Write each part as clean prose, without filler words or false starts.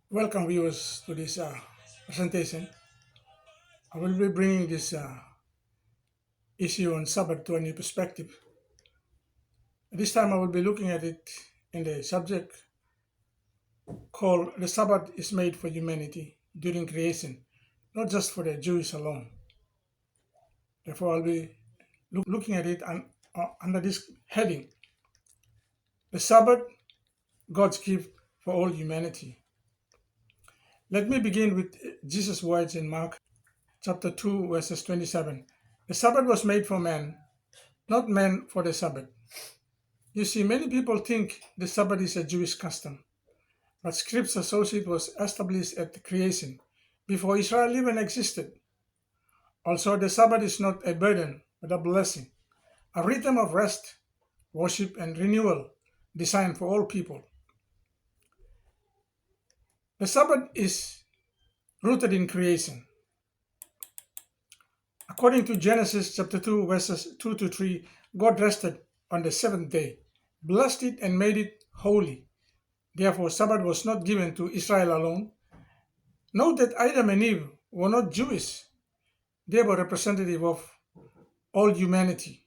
Welcome, viewers, to this presentation. I will be bringing this issue on Sabbath to a new perspective. This time, I will be looking at it in the subject called "The Sabbath is made for humanity during creation, not just for the Jews alone." Therefore, I'll be looking at it under this heading: The Sabbath, God's gift for all humanity. Let me begin with Jesus' words in Mark chapter 2, verses 27. The Sabbath was made for man, not man for the Sabbath. You see, many people think the Sabbath is a Jewish custom, but scripture shows it was established at the creation, before Israel even existed. Also, the Sabbath is not a burden, but a blessing, a rhythm of rest, worship, and renewal designed for all people. The Sabbath is rooted in creation. According to Genesis chapter 2, verses 2 to 3, God rested on the seventh day, blessed it, and made it holy. Therefore, Sabbath was not given to Israel alone. Note that Adam and Eve were not Jewish. They were representative of all humanity.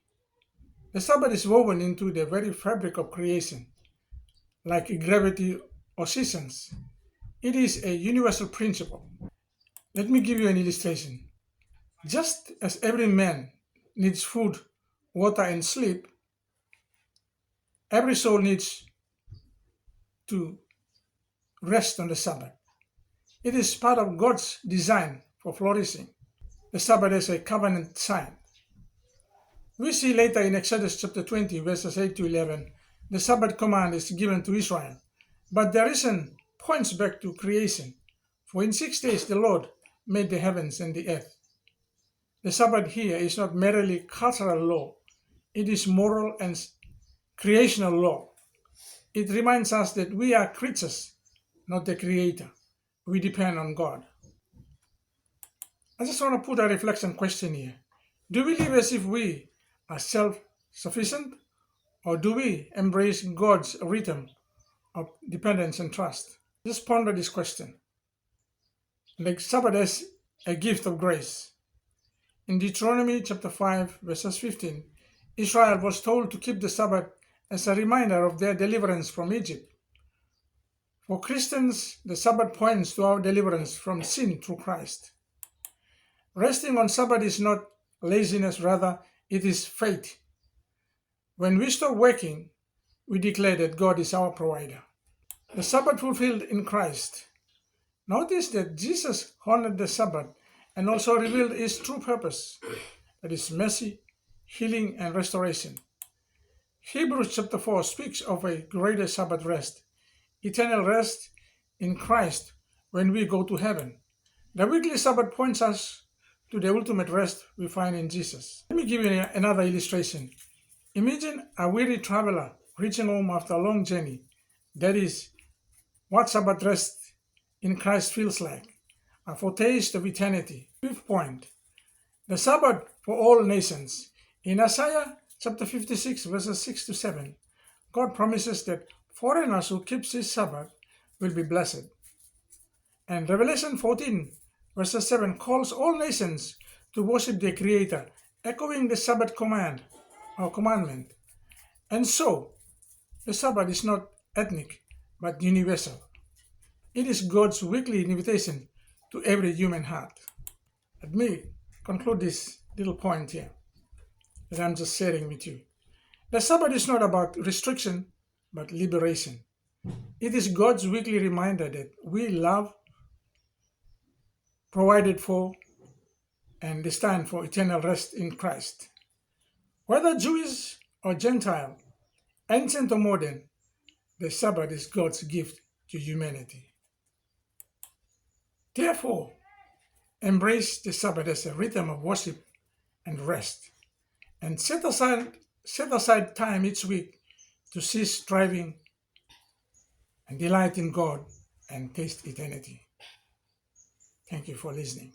The Sabbath is woven into the very fabric of creation, like gravity or seasons. It is a universal principle. Let me give you an illustration. Just as every man needs food, water, and sleep, every soul needs to rest on the Sabbath. It is part of God's design for flourishing. The Sabbath is a covenant sign. We see later in Exodus chapter 20, verses 8 to 11, the Sabbath command is given to Israel. But the reason points back to creation. For in 6 days the Lord made the heavens and the earth. The Sabbath here is not merely cultural law, it is moral and creational law. It reminds us that we are creatures, not the Creator. We depend on God. I just want to put a reflection question here. Do we live as if we are self-sufficient, or do we embrace God's rhythm of dependence and trust? Just ponder this question. Like Sabbath as a gift of grace. In Deuteronomy chapter 5, verses 15, Israel was told to keep the Sabbath as a reminder of their deliverance from Egypt. For Christians, the Sabbath points to our deliverance from sin through Christ. Resting on Sabbath is not laziness, rather, it is faith. When we stop working, we declare that God is our provider. The Sabbath fulfilled in Christ. Notice that Jesus honored the Sabbath and also revealed his true purpose, that is mercy, healing, and restoration. Hebrews chapter 4 speaks of a greater Sabbath rest, eternal rest in Christ when we go to heaven. The weekly Sabbath points us to the ultimate rest we find in Jesus. Let me give you another illustration. Imagine a weary traveler reaching home after a long journey. That is what Sabbath rest in Christ feels like, a foretaste of eternity. Fifth point, the Sabbath for all nations. In Isaiah chapter 56, verses 6 to 7, God promises that foreigners who keep his Sabbath will be blessed. And Revelation 14, verses 7 calls all nations to worship their Creator, echoing the Sabbath command or commandment. And so, the Sabbath is not ethnic, but universal. It is God's weekly invitation to every human heart. Let me conclude this little point here that I'm just sharing with you. The Sabbath is not about restriction, but liberation. It is God's weekly reminder that we love, provided for, and destined for eternal rest in Christ. Whether Jewish or Gentile, ancient or modern, the Sabbath is God's gift to humanity. Therefore, embrace the Sabbath as a rhythm of worship and rest, and set aside time each week to cease striving and delight in God and taste eternity. Thank you for listening.